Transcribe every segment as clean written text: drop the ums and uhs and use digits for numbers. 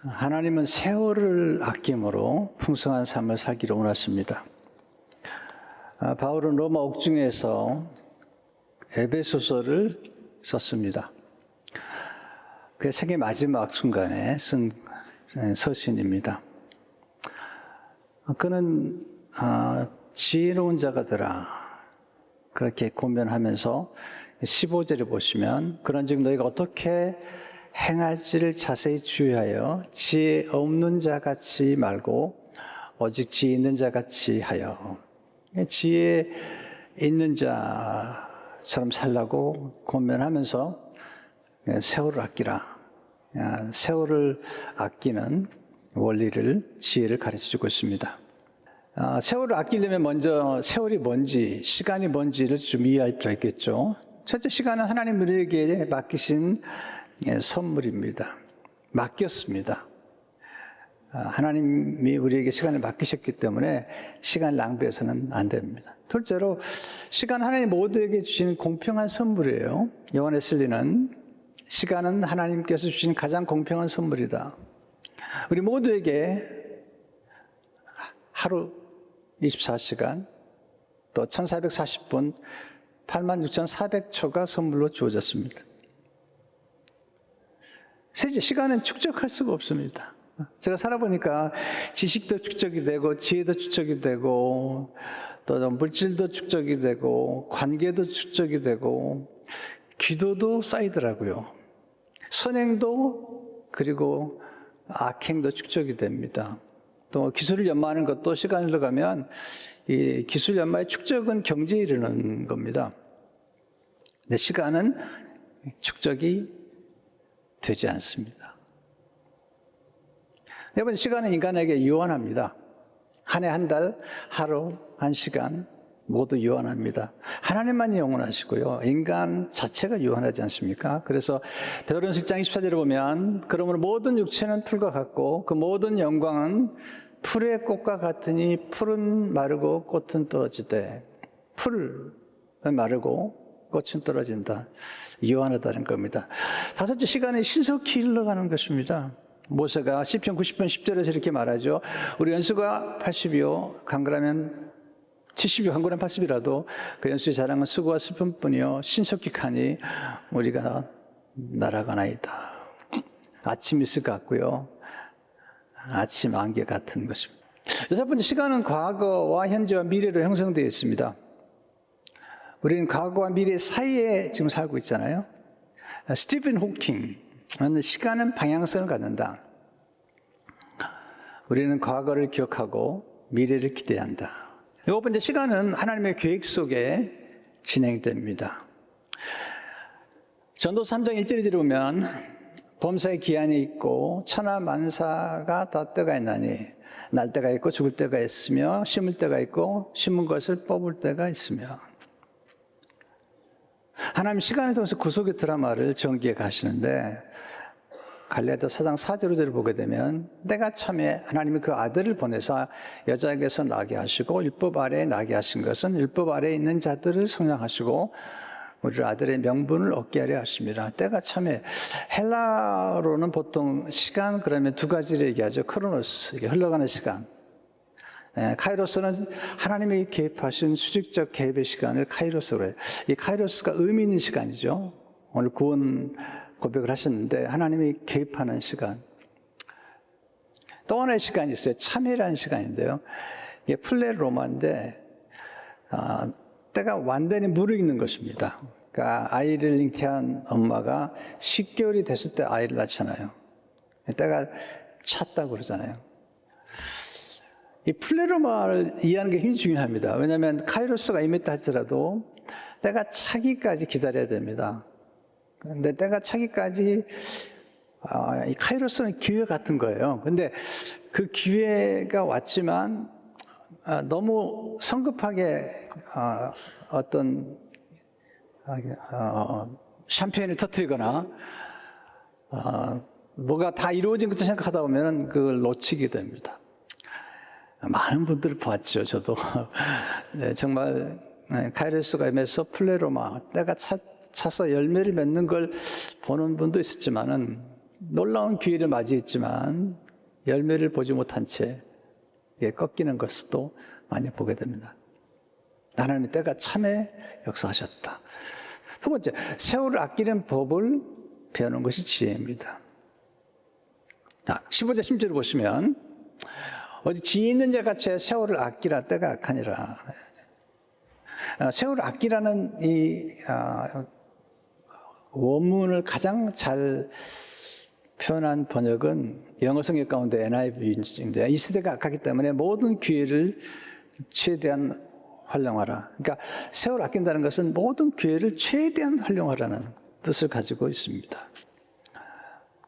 하나님은 세월을 아낌으로 풍성한 삶을 살기를 원하십니다. 바울은 로마 옥중에서 에베소서를 썼습니다. 그 세계 마지막 순간에 쓴 서신입니다. 그는 지혜로운 자가 되라 그렇게 고면하면서 15절을 보시면 그런즉 너희가 어떻게 행할지를 자세히 주의하여 지혜 없는 자 같이 말고 오직 지혜 있는 자 같이 하여. 지혜 있는 자처럼 살라고 고면하면서 세월을 아끼라. 세월을 아끼는 원리를, 지혜를 가르쳐주고 있습니다. 세월을 아끼려면 먼저 세월이 뭔지, 시간이 뭔지를 좀 이해할 필요가 있겠죠. 첫째, 시간은 하나님 우리에게 맡기신 선물입니다. 맡겼습니다. 하나님이 우리에게 시간을 맡기셨기 때문에 시간을 낭비해서는 안 됩니다. 둘째로, 시간 하나님 모두에게 주신 공평한 선물이에요. 요한의 진리는 시간은 하나님께서 주신 가장 공평한 선물이다. 우리 모두에게 하루 24시간 또 1440분 86,400초가 선물로 주어졌습니다. 셋째, 시간은 축적할 수가 없습니다. 제가 살아보니까 지식도 축적이 되고 지혜도 축적이 되고 또 물질도 축적이 되고 관계도 축적이 되고 기도도 쌓이더라고요. 선행도 그리고 악행도 축적이 됩니다. 또 기술을 연마하는 것도 시간이 흘러가면 이 기술 연마의 축적은 경제에 이르는 겁니다. 근데 시간은 축적이 되지 않습니다. 네 번째, 시간은 인간에게 유한합니다. 한 해, 한 달, 하루, 한 시간 모두 유한합니다. 하나님만이 영원하시고요. 인간 자체가 유한하지 않습니까? 그래서 베드로전서 1장 24절에 보면 그러므로 모든 육체는 풀과 같고 그 모든 영광은 풀의 꽃과 같으니 풀은 마르고 꽃은 떨어지되 풀은 마르고 꽃은 떨어진다. 유한하다는 겁니다. 다섯째, 시간이 신속히 흘러가는 것입니다. 모세가 시편 90편 10절에서 이렇게 말하죠. 우리 연수가 80이요 강건하면 70이요 강건하면 80이라도 그 연수의 자랑은 수고와 슬픔뿐이요 신속히 가니 우리가 날아가나이다. 아침 이슬 같고요. 아침 안개 같은 것입니다. 여섯 번째, 시간은 과거와 현재와 미래로 형성되어 있습니다. 우리는 과거와 미래 사이에 지금 살고 있잖아요. 스티븐 호킹, 시간은 방향성을 갖는다. 우리는 과거를 기억하고 미래를 기대한다. 일곱 번째, 시간은 하나님의 계획 속에 진행됩니다. 전도서 3장 1절에 보면 범사의 기한이 있고 천하 만사가 다 때가 있나니 날 때가 있고 죽을 때가 있으며 심을 때가 있고 심은 것을 뽑을 때가 있으며. 하나님 시간을 통해서 구속의 드라마를 전개해 가시는데 갈라디아 4장 4절 5절을 보게 되면 때가 참에 하나님이 그 아들을 보내사 여자에게서 나게 하시고 율법 아래에 나게 하신 것은 율법 아래에 있는 자들을 성량하시고 우리 아들의 명분을 얻게 하려 하십니다. 때가 참에 헬라어로는 보통 시간 그러면 두 가지를 얘기하죠. 크로노스, 이게 흘러가는 시간. 카이로스는 하나님이 개입하신 수직적 개입의 시간을 카이로스로 해요. 이 카이로스가 의미 있는 시간이죠. 오늘 구원 고백을 하셨는데 하나님이 개입하는 시간. 또 하나의 시간이 있어요. 참회라는 시간인데요. 이게 플레로마인데 때가 완전히 무르익는 것입니다. 그러니까 아이를 잉태한 엄마가 10개월이 됐을 때 아이를 낳잖아요. 때가 찼다고 그러잖아요. 이 플레로마를 이해하는 게 굉장히 중요합니다. 왜냐하면 카이로스가 임했다 할지라도 때가 차기까지 기다려야 됩니다. 그런데 때가 차기까지 이 카이로스는 기회 같은 거예요. 근데 그 기회가 왔지만 너무 성급하게 어떤 샴페인을 터뜨리거나 뭐가 다 이루어진 것처럼 생각하다 보면 그걸 놓치게 됩니다. 많은 분들을 봤죠, 저도. 네, 정말 카이로스가 임해서 플레로마 때가 차서 열매를 맺는 걸 보는 분도 있었지만은 놀라운 기회를 맞이했지만 열매를 보지 못한 채 꺾이는 것도 많이 보게 됩니다. 하나님의 때가 참에 역사하셨다. 두 번째, 세월을 아끼는 법을 배우는 것이 지혜입니다. 자, 15절 10절을 보시면 어디 지혜 있는 자가 제 세월을 아끼라 때가 악하니라. 세월을 아끼라는 이 원문을 가장 잘 표현한 번역은 영어 성경 가운데 NIV인데 이 세대가 악하기 때문에 모든 기회를 최대한 활용하라. 그러니까 세월 아낀다는 것은 모든 기회를 최대한 활용하라는 뜻을 가지고 있습니다.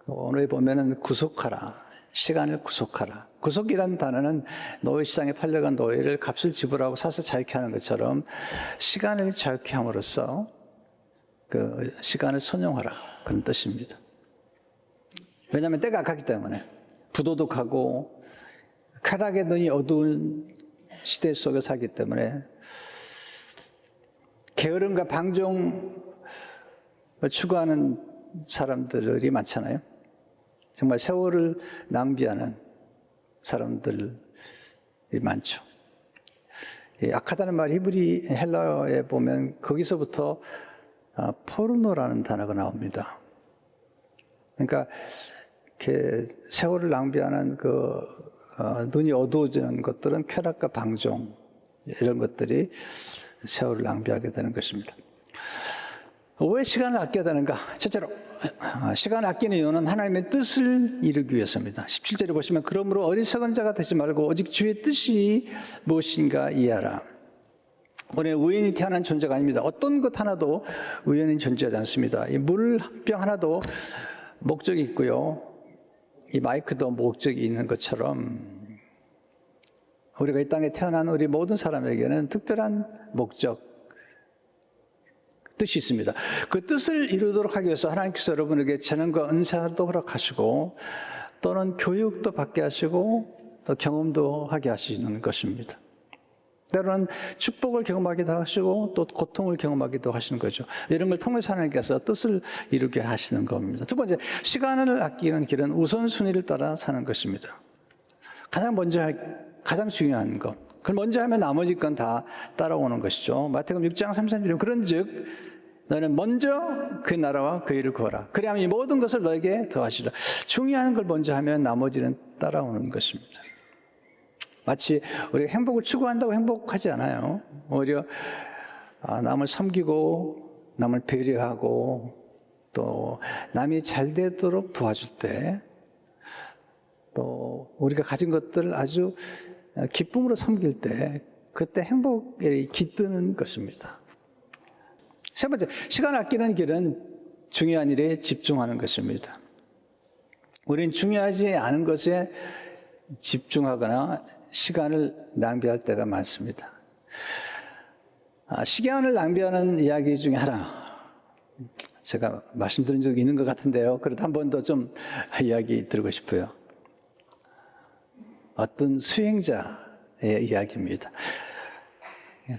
오늘 보면은 구속하라. 시간을 구속하라. 구속이라는 단어는 노예 시장에 팔려간 노예를 값을 지불하고 사서 자유케 하는 것처럼 시간을 자유케 함으로써 그 시간을 선용하라. 그런 뜻입니다. 왜냐하면 때가 악하기 때문에 부도덕하고 쾌락의 눈이 어두운 시대 속에 살기 때문에 게으름과 방종을 추구하는 사람들이 많잖아요. 정말 세월을 낭비하는 사람들이 많죠. 악하다는 말 히브리 헬라어에 보면 거기서부터 포르노라는 단어가 나옵니다. 그러니까 이렇게 세월을 낭비하는 눈이 어두워지는 것들은 쾌락과 방종 이런 것들이 세월을 낭비하게 되는 것입니다. 왜 시간을 아껴야 되는가? 첫째로 시간을 아끼는 이유는 하나님의 뜻을 이루기 위해서입니다. 17절에 보시면 그러므로 어리석은 자가 되지 말고 오직 주의 뜻이 무엇인가 이해하라. 우리는 우연히 태어난 존재가 아닙니다. 어떤 것 하나도 우연히 존재하지 않습니다. 이 물병 하나도 목적이 있고요. 이 마이크도 목적이 있는 것처럼 우리가 이 땅에 태어난 우리 모든 사람에게는 특별한 목적, 뜻이 있습니다. 그 뜻을 이루도록 하기 위해서 하나님께서 여러분에게 재능과 은사도 허락하시고 또는 교육도 받게 하시고 또 경험도 하게 하시는 것입니다. 때로는 축복을 경험하기도 하시고 또 고통을 경험하기도 하시는 거죠. 이런 걸 통해서 하나님께서 뜻을 이루게 하시는 겁니다. 두 번째, 시간을 아끼는 길은 우선순위를 따라 사는 것입니다. 가장 중요한 것. 그걸 먼저 하면 나머지 건 다 따라오는 것이죠. 마태복음 6장 33절에 그런즉 너는 먼저 그 나라와 그 일을 구하라. 그리하면 이 모든 것을 너에게 더하시라. 중요한 걸 먼저 하면 나머지는 따라오는 것입니다. 마치 우리가 행복을 추구한다고 행복하지 않아요. 오히려 남을 섬기고 남을 배려하고 또 남이 잘 되도록 도와줄 때 또 우리가 가진 것들을 아주 기쁨으로 섬길 때 그때 행복에 깃드는 것입니다. 세 번째, 시간을 아끼는 길은 중요한 일에 집중하는 것입니다. 우리는 중요하지 않은 것에 집중하거나 시간을 낭비할 때가 많습니다. 시간을 낭비하는 이야기 중에 하나 제가 말씀드린 적이 있는 것 같은데요. 그래도 한 번 더 좀 이야기 드리고 싶어요. 어떤 수행자의 이야기입니다.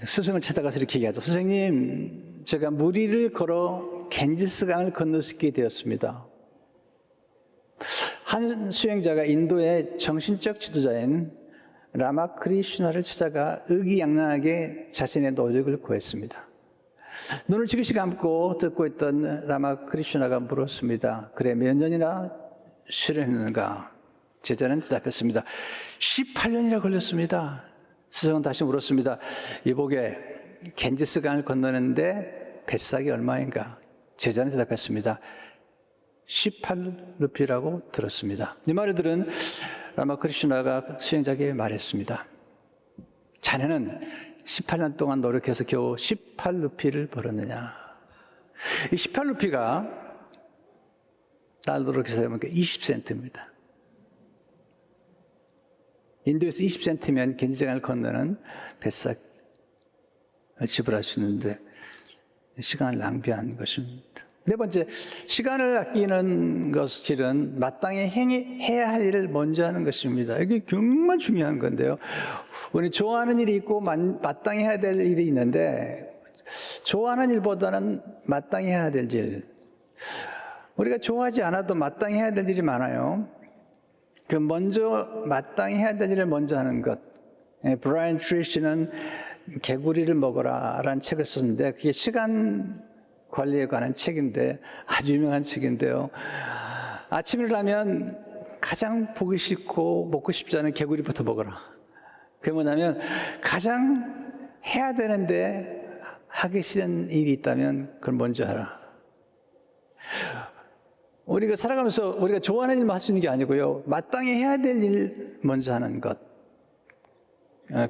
스승을 찾아가서 이렇게 얘기하죠. 선생님, 제가 무리를 걸어 겐지스강을 건널 수 있게 되었습니다. 한 수행자가 인도의 정신적 지도자인 라마크리슈나를 찾아가 의기양양하게 자신의 노력을 구했습니다. 눈을 지그시 감고 듣고 있던 라마크리슈나가 물었습니다. 그래, 몇 년이나 수련했는가? 제자는 대답했습니다. 18년이나 걸렸습니다. 스승은 다시 물었습니다. 이복에 겐지스강을 건너는데 뱃삭이 얼마인가? 제자는 대답했습니다. 18루피라고 들었습니다. 이 말을 들은 라마크리슈나가 수행자에게 말했습니다. 자네는 18년 동안 노력해서 겨우 18루피를 벌었느냐? 이 18루피가 달러로 계산하면 20센트입니다. 인도에서 20센트면 겐지강을 건너는 뱃삭을 지불할 수 있는데 시간을 낭비한 것입니다. 네 번째, 시간을 아끼는 것은 마땅히 해야 할 일을 먼저 하는 것입니다. 이게 정말 중요한 건데요. 우리 좋아하는 일이 있고 마땅히 해야 될 일이 있는데 좋아하는 일보다는 마땅히 해야 될 일. 우리가 좋아하지 않아도 마땅히 해야 될 일이 많아요. 그 먼저 마땅히 해야 될 일을 먼저 하는 것. 브라이언 트레이시는 개구리를 먹어라 라는 책을 썼는데 그게 시간 관리에 관한 책인데 아주 유명한 책인데요. 아침에 일어나면 가장 보기 싫고 먹고 싶지 않은 개구리부터 먹어라. 그게 뭐냐면 가장 해야 되는데 하기 싫은 일이 있다면 그걸 먼저 하라. 우리가 살아가면서 우리가 좋아하는 일만 할 수 있는 게 아니고요. 마땅히 해야 될 일 먼저 하는 것.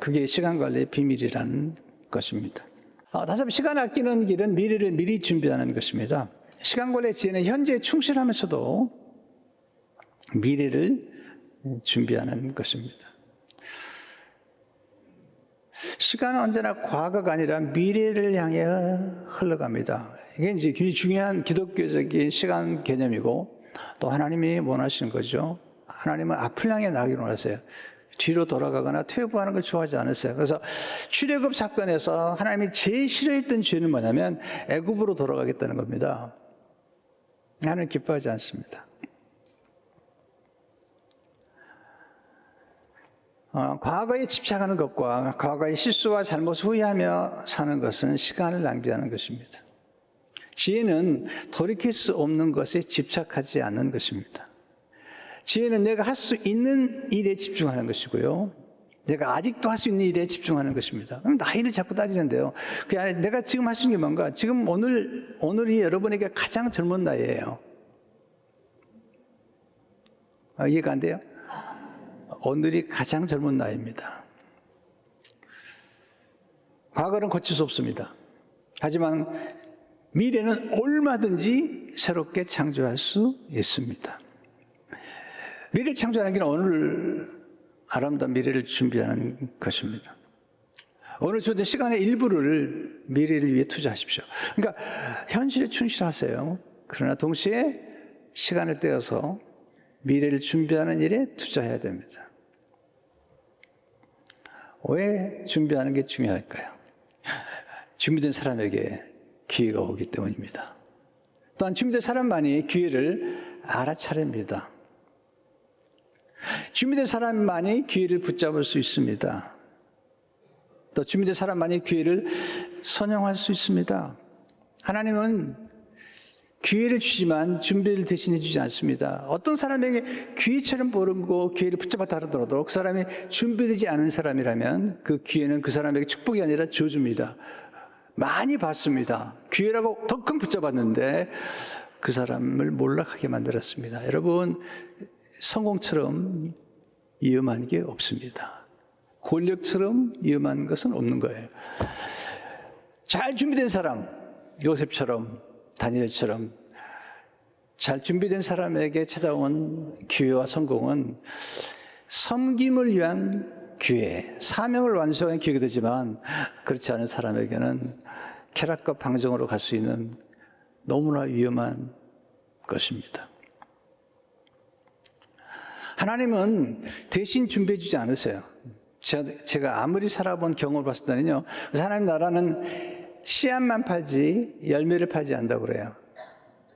그게 시간관리의 비밀이라는 것입니다. 다시 한번 시간을 아끼는 길은 미래를 미리 준비하는 것입니다. 시간관리의 지혜는 현재에 충실하면서도 미래를 준비하는 것입니다. 시간은 언제나 과거가 아니라 미래를 향해 흘러갑니다. 이게 이제 굉장히 중요한 기독교적인 시간 개념이고 또 하나님이 원하시는 거죠. 하나님은 앞을 향해 나가기를 원하세요. 뒤로 돌아가거나 퇴보하는 걸 좋아하지 않으세요. 그래서 출애굽 사건에서 하나님이 제일 싫어했던 죄는 뭐냐면 애굽으로 돌아가겠다는 겁니다. 하나님 기뻐하지 않습니다. 과거에 집착하는 것과 과거의 실수와 잘못을 후회하며 사는 것은 시간을 낭비하는 것입니다. 지혜는 돌이킬 수 없는 것에 집착하지 않는 것입니다. 지혜는 내가 할 수 있는 일에 집중하는 것이고요. 내가 아직도 할 수 있는 일에 집중하는 것입니다. 그럼 나이를 자꾸 따지는데요. 그 안에 내가 지금 할 수 있는 게 뭔가? 지금 오늘이 여러분에게 가장 젊은 나이예요. 이해가 안 돼요? 오늘이 가장 젊은 나이입니다. 과거는 고칠 수 없습니다. 하지만 미래는 얼마든지 새롭게 창조할 수 있습니다. 미래를 창조하는 게 오늘 아름다운 미래를 준비하는 것입니다. 오늘 주어진 시간의 일부를 미래를 위해 투자하십시오. 그러니까 현실에 충실하세요. 그러나 동시에 시간을 떼어서 미래를 준비하는 일에 투자해야 됩니다. 왜 준비하는 게 중요할까요? 준비된 사람에게 기회가 오기 때문입니다. 또한 준비된 사람만이 기회를 알아차립니다. 준비된 사람만이 기회를 붙잡을 수 있습니다. 또 준비된 사람만이 기회를 선용할 수 있습니다. 하나님은 기회를 주지만 준비를 대신해 주지 않습니다. 어떤 사람에게 기회처럼 보고 기회를 붙잡았다 하더라도 그 사람이 준비되지 않은 사람이라면 그 기회는 그 사람에게 축복이 아니라 저주입니다. 많이 봤습니다. 기회라고 덕금 붙잡았는데 그 사람을 몰락하게 만들었습니다. 여러분, 성공처럼 위험한 게 없습니다. 권력처럼 위험한 것은 없는 거예요. 잘 준비된 사람, 요셉처럼 다니엘처럼 잘 준비된 사람에게 찾아온 기회와 성공은 섬김을 위한 기회, 사명을 완수하는 기회가 되지만 그렇지 않은 사람에게는 쾌락과 방종으로 갈 수 있는 너무나 위험한 것입니다. 하나님은 대신 준비해 주지 않으세요. 제가 아무리 살아본 경험을 봤을 때는요, 하나님 나라는 씨앗만 팔지 열매를 팔지 않는다고 그래요.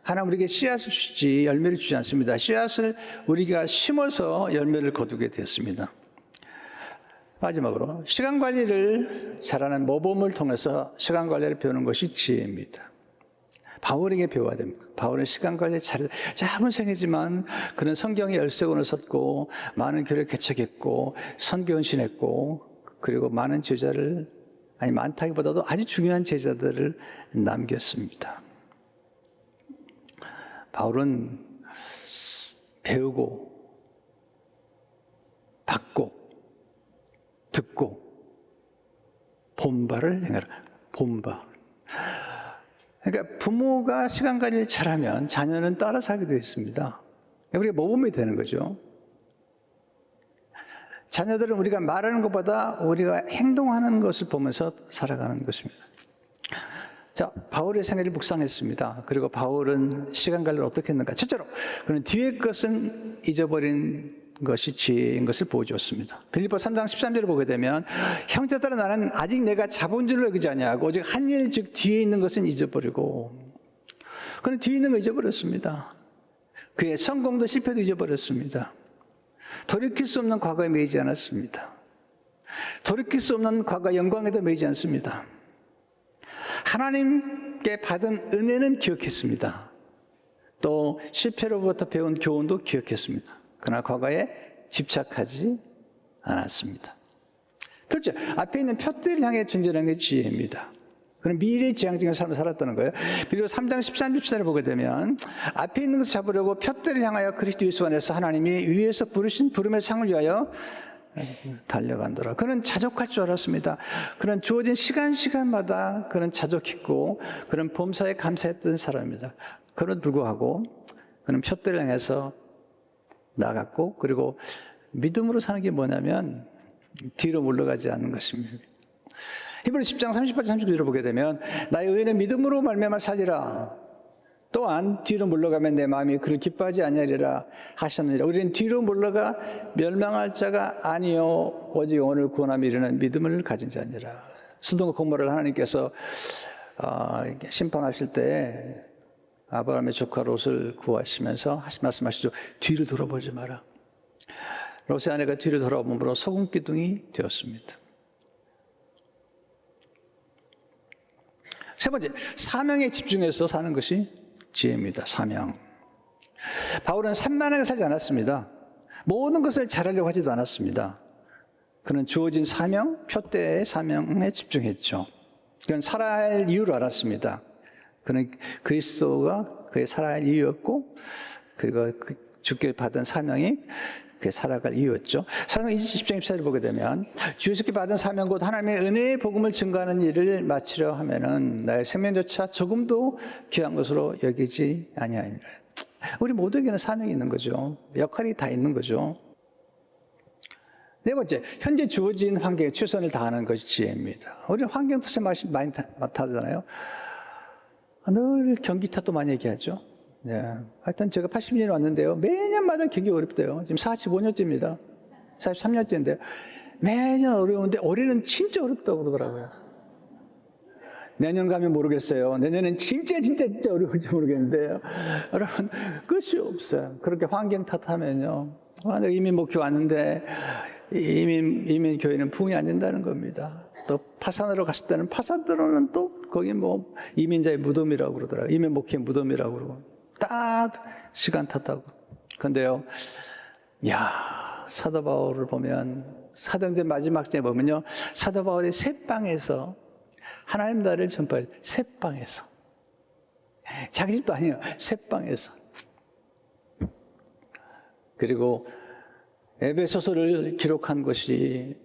하나님 우리에게 씨앗을 주지 열매를 주지 않습니다. 씨앗을 우리가 심어서 열매를 거두게 되었습니다. 마지막으로 시간 관리를 잘하는 모범을 통해서 시간 관리를 배우는 것이 지혜입니다. 바울에게 배워야 됩니다. 바울은 시간 관리 짧은 생애지만 그는 성경의 10권을 썼고 많은 교회를 개척했고 선교헌신했고 그리고 많은 제자를 많다기보다도 아주 중요한 제자들을 남겼습니다. 바울은 배우고 받고 듣고 본바를 행하라. 본바. 그러니까 부모가 시간 관리를 잘하면 자녀는 따라 살게 되어 있습니다. 우리가 모범이 되는 거죠. 자녀들은 우리가 말하는 것보다 우리가 행동하는 것을 보면서 살아가는 것입니다. 자, 바울의 생애를 묵상했습니다. 그리고 바울은 시간 관리를 어떻게 했는가? 첫째로 그는 뒤의 것은 잊어버린 것이 지혜인 것을 보여주었습니다. 빌립보 3장 13절을 보게 되면 형제들아 나는 아직 내가 자본주의를 여기지 아니하고 오직 한 일 즉 뒤에 있는 것은 잊어버리고 그는 뒤에 있는 거 잊어버렸습니다. 그의 성공도 실패도 잊어버렸습니다. 돌이킬 수 없는 과거에 매이지 않았습니다. 돌이킬 수 없는 과거 영광에도 매이지 않습니다. 하나님께 받은 은혜는 기억했습니다. 또 실패로부터 배운 교훈도 기억했습니다. 그러나 과거에 집착하지 않았습니다. 둘째, 앞에 있는 표대를 향해 전진하는 게 지혜입니다. 그런 미래지향적인 삶을 살았다는 거예요. 비록 3장 13, 14를 보게 되면 앞에 있는 것을 잡으려고 표대를 향하여 그리스도 예수 안에서 하나님이 위에서 부르신 부름의 상을 위하여 달려간더라. 그는 자족할 줄 알았습니다. 그는 주어진 시간마다 그는 자족했고 그는 범사에 감사했던 사람입니다. 그는 불구하고 그는 표대를 향해서 나갔고, 그리고 믿음으로 사는 게 뭐냐면 뒤로 물러가지 않는 것입니다. 히브리 10장 38, 39절을 보게 되면 나의 의인은 믿음으로 말미암아 살리라. 또한 뒤로 물러가면 내 마음이 그를 기뻐하지 아니하리라 하셨느니라. 우리는 뒤로 물러가 멸망할 자가 아니요 오직 오늘 구원함에 이르는 믿음을 가진 자니라. 스도과 고모를 하나님께서 심판하실 때 아브라함의 조카 롯을 구하시면서 말씀하시죠. 뒤로 돌아보지 마라. 롯의 아내가 뒤로 돌아봄으로 소금 기둥이 되었습니다. 세 번째, 사명에 집중해서 사는 것이 지혜입니다. 사명. 바울은 산만하게 살지 않았습니다. 모든 것을 잘하려고 하지도 않았습니다. 그는 주어진 사명, 표대의 사명에 집중했죠. 그는 살아야 할 이유를 알았습니다. 그는 그리스도가 그의 살아야 할 이유였고, 그리고 주께 받은 사명이 그의 살아갈 이유였죠. 사도행 20장 24절을 보게 되면 주께서 받은 사명 곧 하나님의 은혜의 복음을 증거하는 일을 마치려 하면은 나의 생명조차 조금도 귀한 것으로 여기지 아니하니라. 우리 모두에게는 사명이 있는 거죠. 역할이 다 있는 거죠. 네 번째, 현재 주어진 환경에 최선을 다하는 것이 지혜입니다. 우리는 환경 탓을 많이 맡아잖아요. 늘 경기 탓도 많이 얘기하죠. 네. 하여튼 제가 80년에 왔는데요. 매년마다 경기 어렵대요. 지금 45년째입니다. 43년째인데요. 매년 어려운데 올해는 진짜 어렵다고 그러더라고요. 내년 가면 모르겠어요. 내년엔 진짜 어려울지 모르겠는데요. 여러분, 끝이 없어요. 그렇게 환경 탓하면요. 내가 이민 목표 왔는데 이민 교회는 부흥이 안 된다는 겁니다. 또 파산으로 갔을 때는 파산으로는 또 거기 뭐 이민자의 무덤이라고 그러더라고요. 이민 목회의 무덤이라고 그러고. 딱 시간 탔다고. 근데요, 사도 바울을 보면 사도행전 마지막 장에 보면요, 사도 바울이 새방에서 하나님 나라를 전파해. 새방에서, 자기 집도 아니에요. 새방에서. 그리고 에베소서를 기록한 것이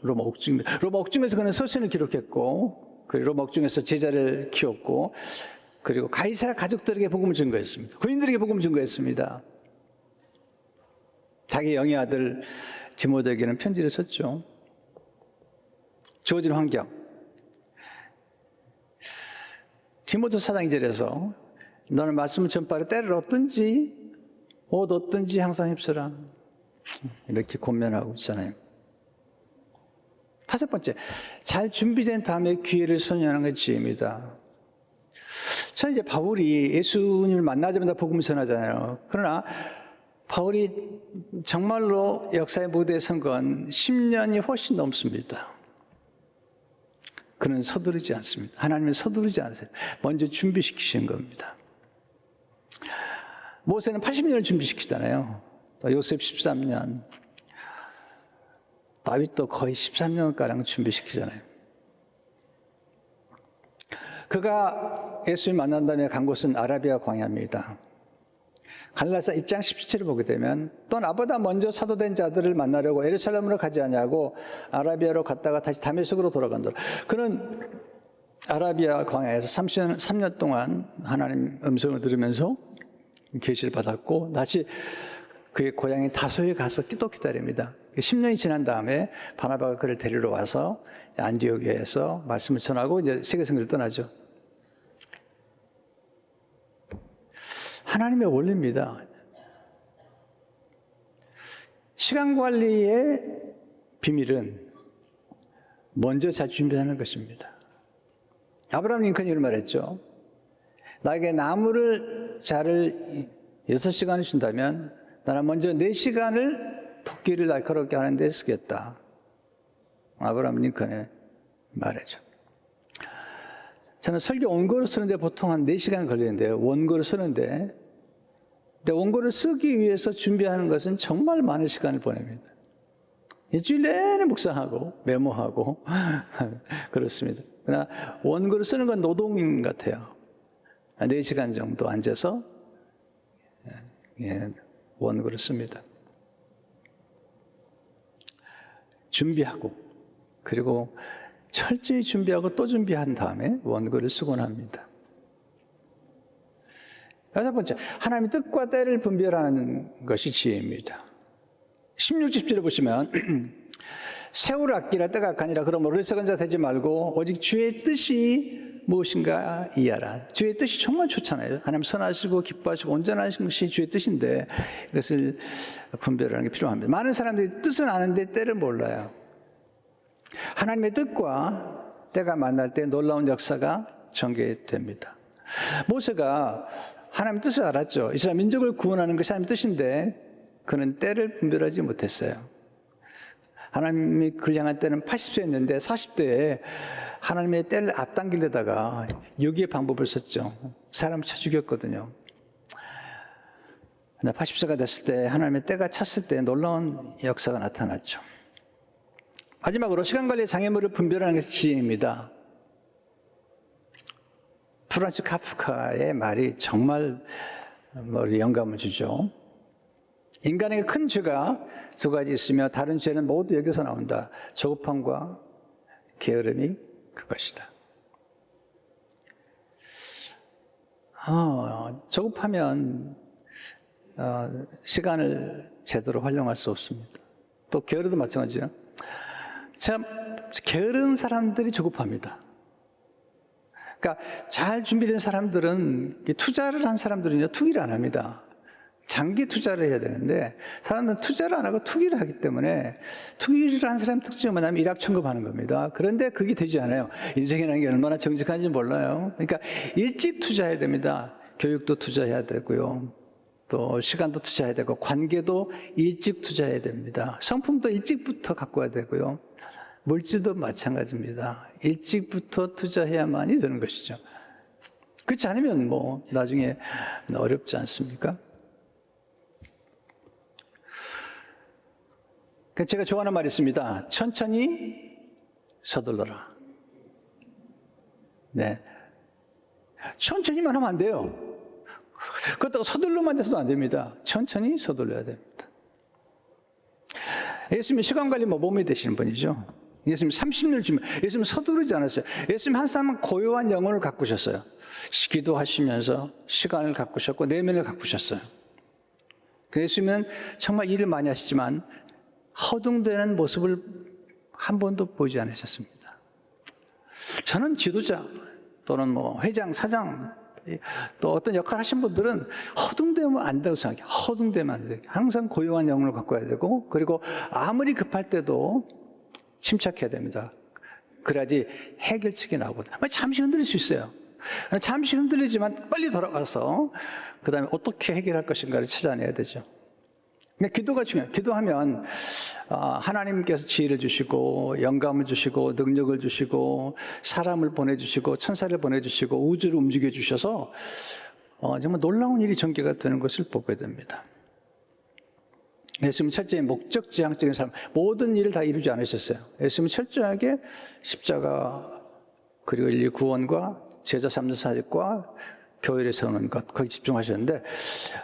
로마 옥중입니다. 로마 옥중에서 그는 서신을 기록했고, 그 로마 옥중에서 제자를 키웠고, 그리고 가이사 가족들에게 복음을 증거했습니다. 군인들에게 복음을 증거했습니다. 자기 영의 아들 디모데에게는 편지를 썼죠. 주어진 환경. 디모데 4장 2절에서 너는 말씀을 전파하려 때를 얻든지 옷 얻든지 항상 힘쓰라. 이렇게 권면하고 있잖아요. 다섯 번째, 잘 준비된 다음에 기회를 선회하는 게 지혜입니다. 저는 이제 바울이 예수님을 만나자마자 복음을 전하잖아요. 그러나 바울이 정말로 역사의 무대에 선 건 10년이 훨씬 넘습니다. 그는 서두르지 않습니다. 하나님은 서두르지 않으세요. 먼저 준비시키시는 겁니다. 모세는 80년을 준비시키잖아요. 요셉 13년, 다윗도 거의 13년가량 준비시키잖아요. 그가 예수님 만난 다음에 간 곳은 아라비아 광야입니다. 갈라디아서 1장 17절을 보게 되면 또 나보다 먼저 사도된 자들을 만나려고 예루살렘으로 가지 아니하고 아라비아로 갔다가 다시 다메섹으로 돌아간다. 그는 아라비아 광야에서 3년 동안 하나님 음성을 들으면서 계시를 받았고 다시 그의 고향인 다소에 가서 또 기다립니다. 10년이 지난 다음에 바나바가 그를 데리러 와서 안디옥에서 말씀을 전하고 이제 세계선교를 떠나죠. 하나님의 원리입니다. 시간 관리의 비밀은 먼저 잘 준비하는 것입니다. 아브라함 링컨이 이런 말했죠. 나에게 나무를 자를 6시간을 준다면 나는 먼저 4시간을 토끼를 날카롭게 하는 데 쓰겠다. 아브라함 링컨의 말이죠. 저는 설교 원고를 쓰는데 보통 한 4시간 걸리는데요. 원고를 쓰는데. 근데 원고를 쓰기 위해서 준비하는 것은 정말 많은 시간을 보냅니다. 일주일 내내 묵상하고 메모하고 그렇습니다. 그러나 원고를 쓰는 건 노동 같아요. 4시간 정도 앉아서 원고를 씁니다. 준비하고 그리고 철저히 준비하고 또 준비한 다음에 원고를 쓰곤 합니다. 6번째, 하나님의 뜻과 때를 분별하는 것이 지혜입니다. 16절에 보시면 세월 아끼라 때가 악하니라. 그러므로 어리석은 자 되지 말고 오직 주의 뜻이 무엇인가 이해하라. 주의 뜻이 정말 좋잖아요. 하나님 선하시고 기뻐하시고 온전하신 것이 주의 뜻인데 이것을 분별하는 게 필요합니다. 많은 사람들이 뜻은 아는데 때를 몰라요. 하나님의 뜻과 때가 만날 때 놀라운 역사가 전개됩니다. 모세가 하나님의 뜻을 알았죠. 이스라엘 민족을 구원하는 것이 하나님의 뜻인데 그는 때를 분별하지 못했어요. 하나님이 그를 향한 때는 80세였는데 40대에 하나님의 때를 앞당기려다가 유기의 방법을 썼죠. 사람을 쳐 죽였거든요. 80세가 됐을 때 하나님의 때가 찼을 때 놀라운 역사가 나타났죠. 마지막으로 시간관리의 장애물을 분별하는 것이 지혜입니다. 프란츠 카프카의 말이 정말 영감을 주죠. 인간에게 큰 죄가 2가지 있으며 다른 죄는 모두 여기서 나온다. 조급함과 게으름이 그것이다. 조급하면 시간을 제대로 활용할 수 없습니다. 또 게으르도 마찬가지예요. 참 게으른 사람들이 조급합니다. 그러니까 잘 준비된 사람들은, 투자를 한 사람들은요 투기를 안 합니다. 장기 투자를 해야 되는데 사람들은 투자를 안 하고 투기를 하기 때문에, 투기를 한 사람 특징은 뭐냐면 일확천금하는 겁니다. 그런데 그게 되지 않아요. 인생이라는 게 얼마나 정직한지 몰라요. 그러니까 일찍 투자해야 됩니다. 교육도 투자해야 되고요, 또 시간도 투자해야 되고, 관계도 일찍 투자해야 됩니다. 성품도 일찍부터 갖고 와야 되고요, 물질도 마찬가지입니다. 일찍부터 투자해야만이 되는 것이죠. 그렇지 않으면 나중에 어렵지 않습니까? 제가 좋아하는 말이 있습니다. 천천히 서둘러라. 네. 천천히만 하면 안 돼요. 그렇다고 서둘러만 돼서도 안 됩니다. 천천히 서둘러야 됩니다. 예수님이 시간관리 모범이 되시는 분이죠. 예수님 30년 주면 예수님 서두르지 않았어요. 예수님 한 사람은 고요한 영혼을 가꾸셨어요. 기도하시면서 시간을 가꾸셨고 내면을 가꾸셨어요. 예수님은 정말 일을 많이 하시지만 허둥대는 모습을 한 번도 보이지 않으셨습니다. 저는 지도자 또는 회장, 사장, 또 어떤 역할 하신 분들은 허둥대면 안 된다고 생각해요. 허둥대면 안 돼요. 항상 고요한 영혼을 갖고야 되고, 그리고 아무리 급할 때도 침착해야 됩니다. 그래야지 해결책이 나오거든요. 잠시 흔들릴 수 있어요. 잠시 흔들리지만 빨리 돌아가서 그 다음에 어떻게 해결할 것인가를 찾아내야 되죠. 기도가 중요해요. 기도하면 하나님께서 지혜를 주시고 영감을 주시고 능력을 주시고 사람을 보내주시고 천사를 보내주시고 우주를 움직여 주셔서 정말 놀라운 일이 전개가 되는 것을 보게 됩니다. 예수님은 철저히 목적지향적인 삶, 모든 일을 다 이루지 않으셨어요. 예수님은 철저하게 십자가, 그리고 인류 구원과 제자 삼는 사역과 교회를 세우는 것, 거기 집중하셨는데,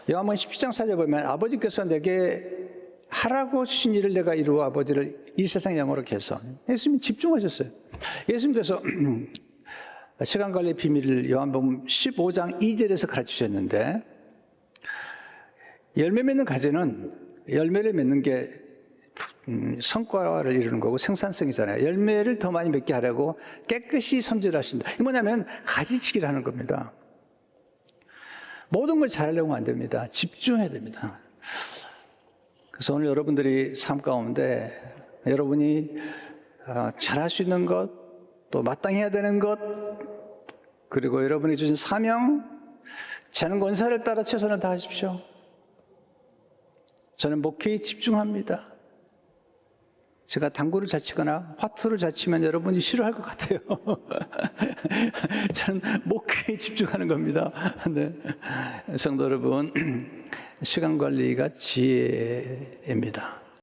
요한복음 17장 4절에 보면 아버지께서 내게 하라고 주신 일을 내가 이루어 아버지를 이 세상 영으로 해서, 예수님이 집중하셨어요. 예수님께서 시간관리의 비밀을 요한복음 15장 2절에서 가르치셨는데, 열매 맺는 가지는 열매를 맺는 게 성과를 이루는 거고 생산성이잖아요. 열매를 더 많이 맺게 하려고 깨끗이 손질하신다. 이게 뭐냐면 가지치기를 하는 겁니다. 모든 걸 잘하려고 하면 안 됩니다. 집중해야 됩니다. 그래서 오늘 여러분들이 삶 가운데 여러분이 잘할 수 있는 것, 또 마땅히 해야 되는 것, 그리고 여러분이 주신 사명, 재능 권사를 따라 최선을 다하십시오. 저는 목회에 집중합니다. 제가 당구를 잘 치거나 화투를 잘 치면 여러분이 싫어할 것 같아요. 저는 목회에 집중하는 겁니다. 네. 성도 여러분, 시간 관리가 지혜입니다.